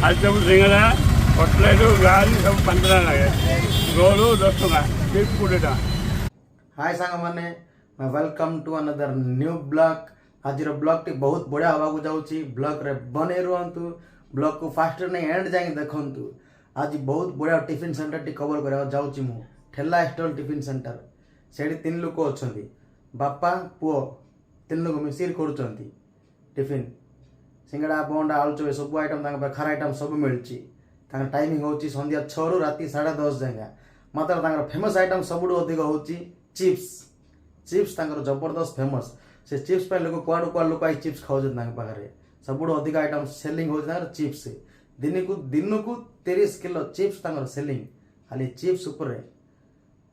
आलुचप सिंगड़ा cutlet गाड़ी सब 15 लगे रोल 10 टका चिप्स 20 टका। हाय सांग माने मैं welcome to another new vlog. आज ब्लॉग टी बहुत बढ़िया हवा को जाऊँगी। ब्लॉग रे बने रुहतु, ब्लॉग को फास्ट नहीं एंड जाए देखु। आज बहुत बढ़िया टिफिन सेंटर टी कवर करा जाऊँगी मु ठेला स्टॉल टिफिन सेंटर। से 3 लोक अच्छा बापा पुओ 3 लोक मिसिर कर टिफिन सिंगड़ा बोंडा आलुचप सब आइटम खार आइटम सब मिलूँ। टाइमिंग हूँ संध्या 6 रु राति 10:30 जाए। मात्र फेमस आइटम सबुठ अधिक हूँ चिप्स। चिप्स जबरदस्त फेमस। से चिप्स पे लोक कुआड़ कुआड़ लोक आई चिप्स खाऊँ पाखे सबुठ अधिक आइटम सेलिंग हो चिप्स। दिन को 30 किलो चिप्स सेलिंग खाली चिप्स उपर।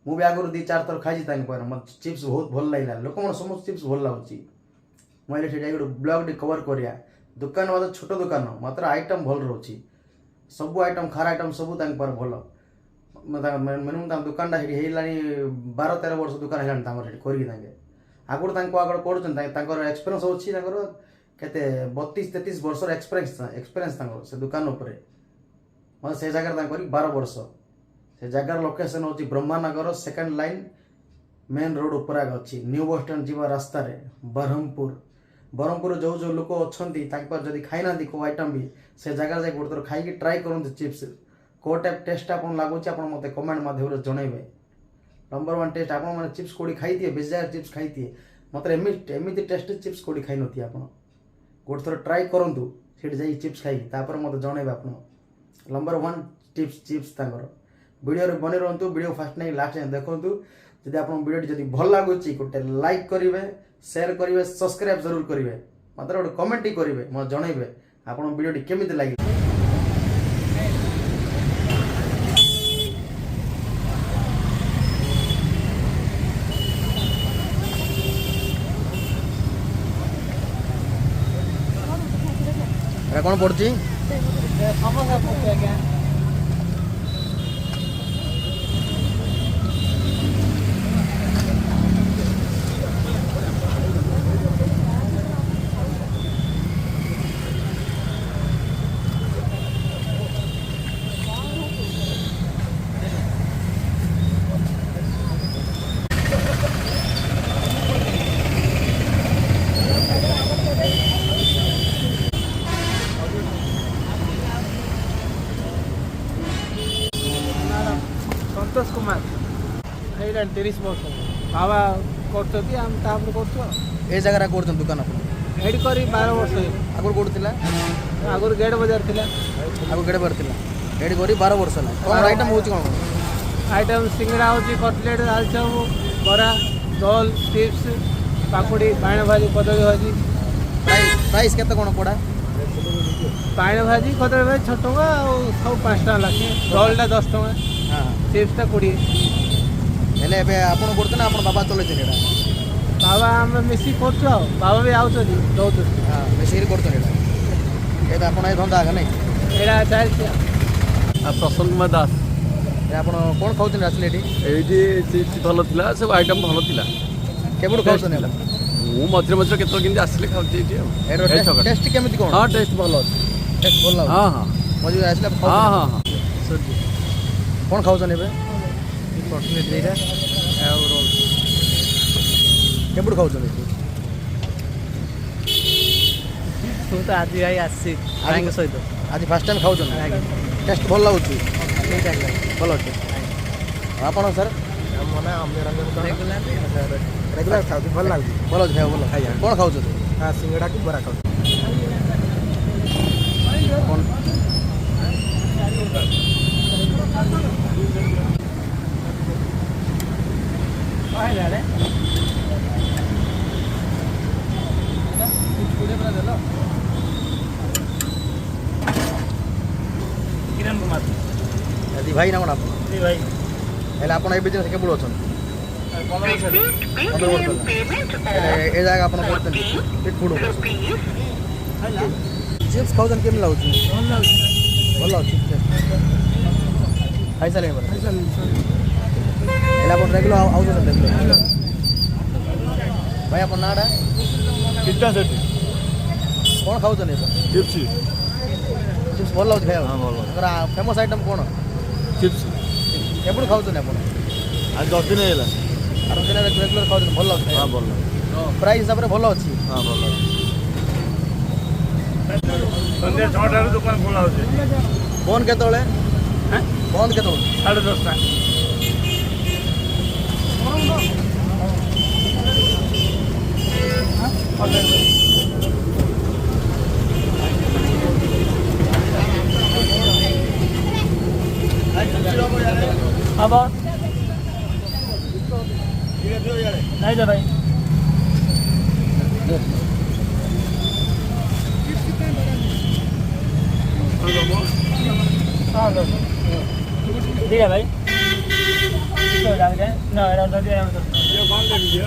मुझे आगुरी 2-4 थर खाई मत चिप्स बहुत भल लगे। लोक मैं समस्त चिप्स भल लगुच। मुझे से गोटे ब्लॉग कवर करिया। दुकान मतलब छोट दुकान मात्र आइटम भल रोचे सब आइटम खार आइटम सब भल। मिनिमम दुकान 12-13 वर्ष दुकान है कर आगुरी आगे कर एक्सपीरियंस होती केते 32-33 वर्ष एक्सपीरियंस से दुकान उपर। मतलब से जगह 12 वर्ष से जगार लोकेशन हूँ ब्रह्मानगर 2nd लाइन मेन रोड उपर अच्छी न्यू बस स्टैंड जीवा रास्ता ब्रह्मपुर जो जो लोक अच्छा जब खाई ना को आइटम भी से जगह जाए गोटे थर खाई ट्राए करूँ चिप्स को टाइप टेस्ट आप लगुच आप मत कमेंट माध्यम जनइबे। नंबर 1 टेस्ट आप चिप्स कोड़ी खाई थी बेस जगह चिप्स खाई थी मतलब एमती टेस्ट चिप्स कोड़ी खाई नी आप गोटे थर ट्राए करूँ से चिप्स खाई मत जनइबे आप। नंबर 1 टिप्स चिप्स वीडियो बने रुहतु। वीडियो फास्ट नहीं लास्ट जाए देखूँ। जब आप वीडियो जब भल लगुच गोटे लाइक करेंगे, शेयर करेंगे, सब्सक्राइब जरूर करेंगे, मात्र गोटे कमेंट ही करेंगे मत जनइबे आप वीडियो केमिति लगे। कौन पड़ी संतोष कुमार 30 वर्ष बाबा कर जगह कर दुकान आप 12 वर्ष आगुरी कौन आगुरी गेट बजार थी आगु गेट बार एडी कर 12 वर्ष है। कौन आइटम हूँ कौन आइटम सिंगड़ा हो कटलेट आलुचप बरा रोल चिप्स पाकुड़ी बाण भाजी कदली भाजी। प्राइस केते कौन पड़ा बाण भाजी कदली भाजी 6 टଙ୍କା सब 5 टଙ୍କା लगे। रोलटा 10 टଙ୍କା हाँ चिप्सटा 20। हेले आपन करते ना बाबा चलते बाबा आम मिसी कर बाबा भी आउट दौर। हाँ मिसिक करते आप धंदा आगे नहीं एटा चलती प्रसन्न कुमार दास आप कौन खाऊँ आसले ये चिप्स भल था सब आइटम भल था केबड़ खाऊँ मु मझे मझे के आसिले खाऊँ टेस्ट केमी कौन हाँ टेस्ट भल अच्छे टेस्ट भल हाँ हाँ मझे आसले हाँ हाँ हाँ कौन खाऊँ कटलेट दीटा रोल केबड़ खाऊँ तू तो आज भाई आसी सहित आज फास्ट टाइम खाऊँ टेस्ट भल लगुच भल अच्छे आप सर रेगुलर खाऊ भल लगे भल अच्छे भल कौन खाऊँ सिंगड़ा की बरा खाऊ किरण कुमार भाई ना कौन आप भाई आप बिजनेस के अच्छा 15 वर्ष ए जगह आप फूड चिप्स खाऊँ केमी लगुच भल अच्छे खाई सारे रेगुलर आउट भाई आप नाटा कितना सेठी कौन खाऊँ चिप्स ଚିପ୍ସ ଭଲ ଲାଗୁଛି ଖାଇବାକୁ ହଁ, ଭଲ ଲାଗୁଛି। ତାଙ୍କର ଫେମସ୍ ଆଇଟମ୍ କ'ଣ ଚିପ୍ସ କେବେଠୁ ଖାଉଛନ୍ତି ଆପଣ ଆଜି 10 ଦିନ ହେଇଗଲା। ଆର ଦିନରେ ରେଗୁଲାର ଖାଉଛନ୍ତି ଭଲ ଲାଗୁଛି ହଁ ଭଲ ଲାଗୁଛି। ପ୍ରାଇସ୍ ହିସାବରେ ଭଲ ଅଛି ହଁ ଭଲ ଲାଗୁଛି। ସନ୍ଧ୍ୟା 6ଟାରୁ ଦୋକାନ ଖୋଲା ହେଉଛି ବନ୍ଦ କେତେବେଳେ ହାଁ ବନ୍ଦ କେତେବେଳେ 10:30 अब नहीं तो भाई हाँ लो ठीक है भाई तो डाल दे ना डाल दे ये कौन ले लीजिए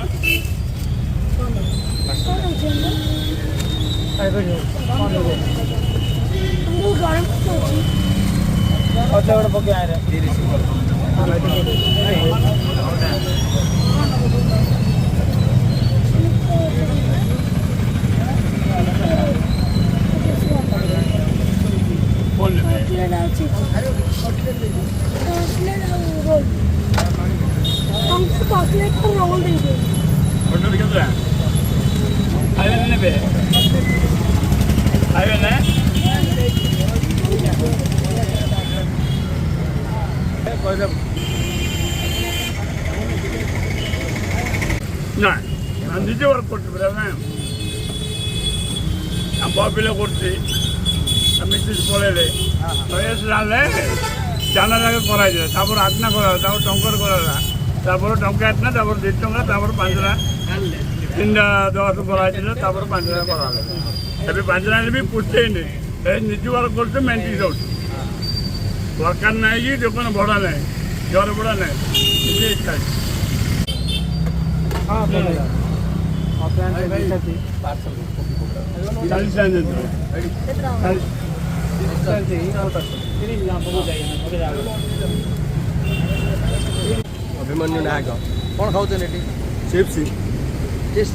अरे भाई कौन लोग और तो बड़ा पके आ रहे कौन ले चॉकलेट का रोल दीजिए होटल कितना है हाईवे ने पे हाईवे ने না আমি নিজে ওয়ার্ক করতে পারি না আমি বাপিলে করছি আমি মিসেস পড়েলে বয়স রালে জানার আগে করাই যায় তারপর আটনা করা হয় তারপর টঙ্কর করা হয় তারপরে টঙ্কা আটনা তারপর 1.5 টঙ্কা তারপর 5 টাকা 3টা 10 করা হয়েছিল তারপর 5 টাকা করা হলো তবে 5 টাকা ବି পুষছেই নেই এই নিজে ওয়ার্ক করতে মেন্টি যাচ্ছে ওয়ার্কার নাই কি দোকানে ভরা নাই জ্বর ভরা নাই নিজে ইচ্ছা हाँ बोलेगा और प्लान से भी सभी पार्सल 40 টাকা দিতে चलते ही और पार्सल फिर यहाँ पर जाइए ना जाएगा ଅଭିମନ୍ୟୁ ନାୟକ କ'ଣ ଖାଉଛନ୍ତି ଏଠି ଚିପ୍ସ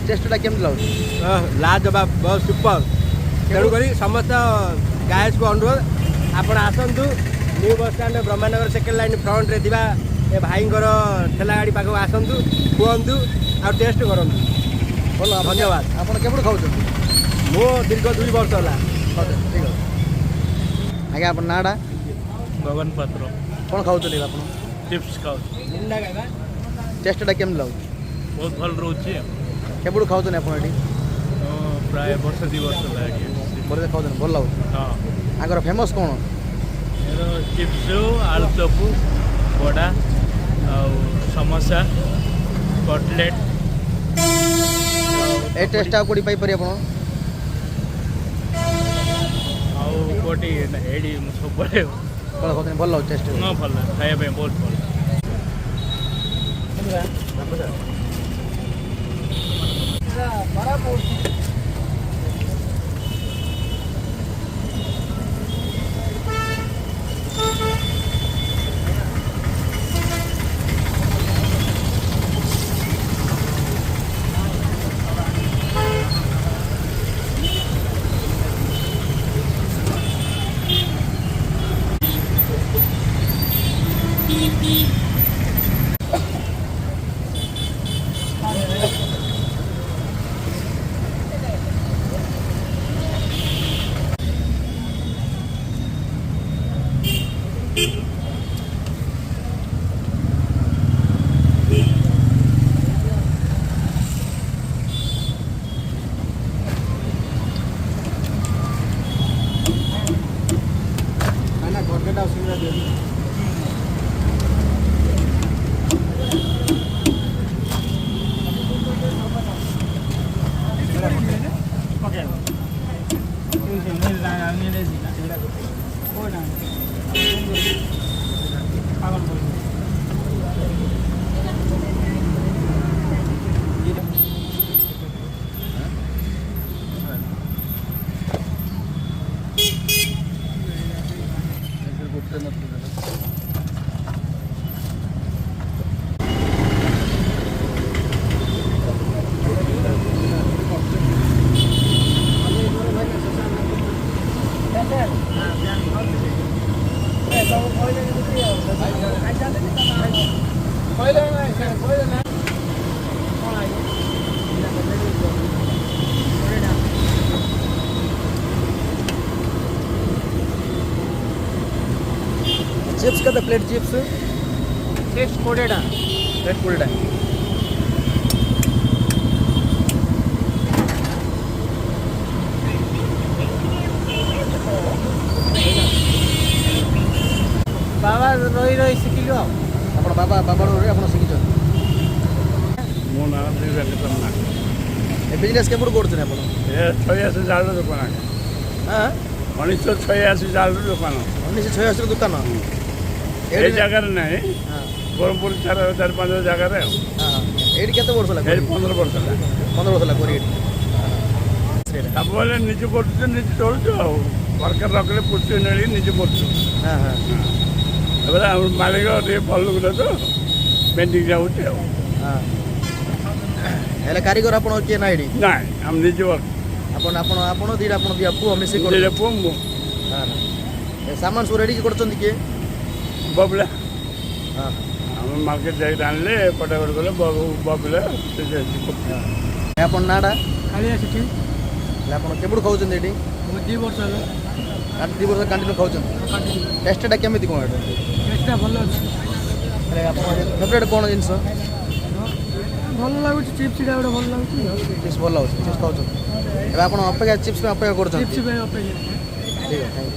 ଟେଷ୍ଟଟା କେମିତି ଲାଗୁଛି ଲାଜବାବ ବହୁତ ସୁପର ତେଣୁକରି ସମସ୍ତ ଗାୟକକୁ ଅନୁରୋଧ ଆପଣ ଆସନ୍ତୁ new bus stand Brahmanagar second line ଫ୍ରଣ୍ଟରେ ଥିବା ଏ ଭାଇଙ୍କର ଠେଲା ଗାଡ଼ି ପାଖକୁ ଆସନ୍ତୁ କୁହନ୍ତୁ ଆଉ ଟେଷ୍ଟ କରନ୍ତୁ ଭଲ ଧନ୍ୟବାଦ ଆପଣ କେବେଠୁ ଖାଉଛନ୍ତି ମୁଁ ଦୀର୍ଘ 2 ବର୍ଷ ହେଲା ଖାଉଛନ୍ତି ଠିକ୍ ଅଛି ଆଜ୍ଞା ଆପଣ ନାଁଟା ଗଗନ ପାତ୍ର କ'ଣ ଖାଉଛନ୍ତି ଆପଣ ଚିପ୍ସ ଖାଉଛି ଟେଷ୍ଟଟା କେମିତି ଲାଗୁଛି ବହୁତ ଭଲ ରହୁଛି କେବେଠୁ ଖାଉଛନ୍ତି ଆପଣ ଏଠି ପ୍ରାୟ ବର୍ଷ 2 ବର୍ଷ ହେଲା ଏଠି ପରେ ଖାଉଛନ୍ତି ଭଲ ଲାଗୁଛି ହଁ ଆଙ୍କର ଫେମସ୍ କ'ଣ ଏର ଚିପ୍ସ ଆଳୁ ଚପୁ ବଡ଼ା ଆଉ ସମୋସା କଟଲେଟ୍ ଏ ଟେଷ୍ଟଟା ଆଉ କେଉଁଠି ପାଇପାରିବେ ଆପଣ ଆଉ କୋଟି ଏଇଠି ମୁଁ ସବୁବେଳେ କ'ଣ ଖାଉଛନ୍ତି ଭଲ ଲାଗୁଛି ଟେଷ୍ଟ ହଁ ଭଲ ଖାଇବା ପାଇଁ ବହୁତ ଭଲ Beep, beep. चिप्स का प्लेट चिप्स टेस्ट कोडेटा प्लेट 20 टा बाबा रही रही शिखिलु आ ଆପଣ ବାବା ରୁ ଆପଣ ଶିଖିଛନ୍ତି ମୋ ନାଁ ଶ୍ରୀ ଭେଙ୍କଟରମଣ ନାଗ। ଏ ବିଜନେସ୍ କେବେଠୁ କରୁଛନ୍ତି ଆପଣ ଏ 86 ଚାଳର ଦୋକାନ ହଁ 1986 ଚାଳର ଦୋକାନ 1986 ର ଦୋକାନ ଏ ଜାଗାରେ ନାହିଁ ବ୍ରହ୍ମପୁର 4-5 ଜାଗାରେ ଆଉ ଏଇଠି କେତେ ବର୍ଷ ହେଲା ଏଠି 15 ବର୍ଷ ହେଲା 15 ବର୍ଷ ହେଲା କରି ଏଇଠି ସବୁବେଳେ ନିଜେ କରୁଛୁ ନିଜେ ଚଳୁଛୁ ଆଉ ସରକାର ରଖିଲେ ପୁଷ୍ଟି ନେଳି ନିଜେ କରୁଛୁ। ହଁ ହଁ ଏବେ ଆମ ମାଲିକ ଟିକେ ଭଲ ଲୋକଟା ତ ପେଣ୍ଟିଂ ଯାଉଛି ଆଉ ହଁ ହେଲେ କାରିଗର ଆପଣ କିଏ ନା ଏଇଠି ନାଇଁ ଆମେ ନିଜେ କରୁଛୁ ଆପଣ ଆପଣ ଆପଣ ଦୁଇଟା ଆପଣ ଦିଆ ପୁଅ ମିଶିକି କରୁଛନ୍ତି ନିଜେ ପୁଅ ମୁଁ ଏ ସାମାନ ସବୁ ରେଡ଼ି କରୁଛନ୍ତି କିଏ ବବଲା ହଁ ଆମେ ମାର୍କେଟ ଯାଇକି ଆଣିଲେ ପଟାପଟ କଲେ ବବଲା ଆପଣ ନାଁଟା କାଳିଆ ସେଠି ହେଲେ ଆପଣ କେବେଠୁ ଖାଉଛନ୍ତି ଏଇଠି ମୁଁ 2 ବର୍ଷ ହେଲା 2 ବର୍ଷ କ୍ୟାଣ୍ଟିନ୍ରୁ ଖାଉଛନ୍ତି ଟେଷ୍ଟଟା କେମିତି କ'ଣ ଏଇଟା ଟେଷ୍ଟଟା ଭଲ ଅଛି ହେଲେ ଆପଣ ଫେଭରେଟ୍ କ'ଣ ଜିନିଷ ଭଲ ଲାଗୁଛି ଚିପ୍ସଟା ଗୋଟେ ଭଲ ଲାଗୁଛି ଚିପ୍ସ ଭଲ ଲାଗୁଛି ଚିପ୍ସ ଖାଉଛନ୍ତି ଏବେ ଆପଣ ଅପେକ୍ଷା ଚିପ୍ସ ପାଇଁ ଅପେକ୍ଷା କରୁଛନ୍ତି ଚିପ୍ସ ପାଇଁ ଅପେକ୍ଷା ଠିକ୍ ଅଛି ଥ୍ୟାଙ୍କ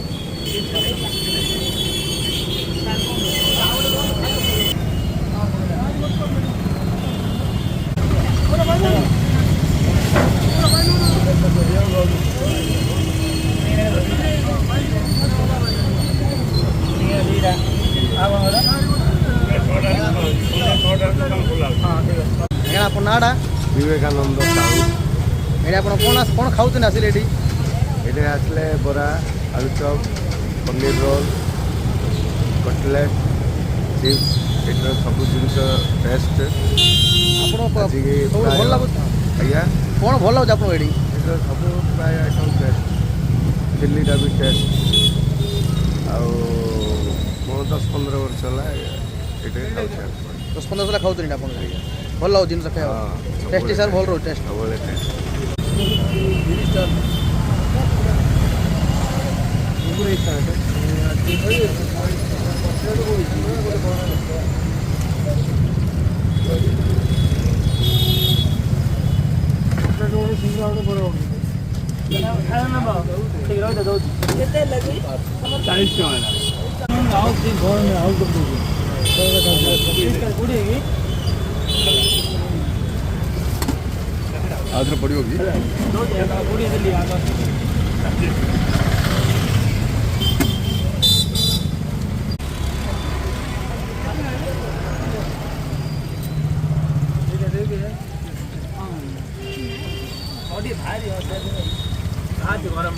ଆଜ୍ଞା ଆପଣ ନାଁଟା ବିବେକାନନ୍ଦ ସାହୁ। ଏଇଠି ଆପଣ କ'ଣ ଖାଉଛନ୍ତି ଆସିଲେ ଏଠି ଏଠି ଆସିଲେ ବରା ଆଳୁଚପ୍ ପନିର ରୋଲ୍ କଟଲେଟ୍ ଚିପ୍ସ ଏଠିର ସବୁ ଜିନିଷ ଟେଷ୍ଟ ଆପଣ ଆଜିକି ସବୁ ଭଲ ପ୍ରାୟ- ଲାଗୁଛି ଆଜ୍ଞା କ'ଣ ଭଲ ଲାଗୁଛି ଆପଣଙ୍କୁ ଏଠି ଏଠିର ସବୁ ପ୍ରାୟ ଆଇଟମ୍ ଟେଷ୍ଟ ଚିଲ୍ଲିଟା ବି ଟେଷ୍ଟ ଆଉ ମୁଁ 10-15 ବର୍ଷ ହେଲା ଏଠି ଖାଉଛି 10-15 ବର୍ଷ ହେଲା ଖାଉଛନ୍ତି ଆପଣ ଭଲ ଲାଗୁଛି ଜିନିଷ ଖାଇବା ଟେଷ୍ଟି ସାର୍ ଭଲ ରହୁଛି ଟେଷ୍ଟ ସବୁବେଳେ ଟେଷ୍ଟ ଚାଳିଶ ଟଙ୍କା ଆଉଥରେ ପଡ଼ିବ କି ଗରମ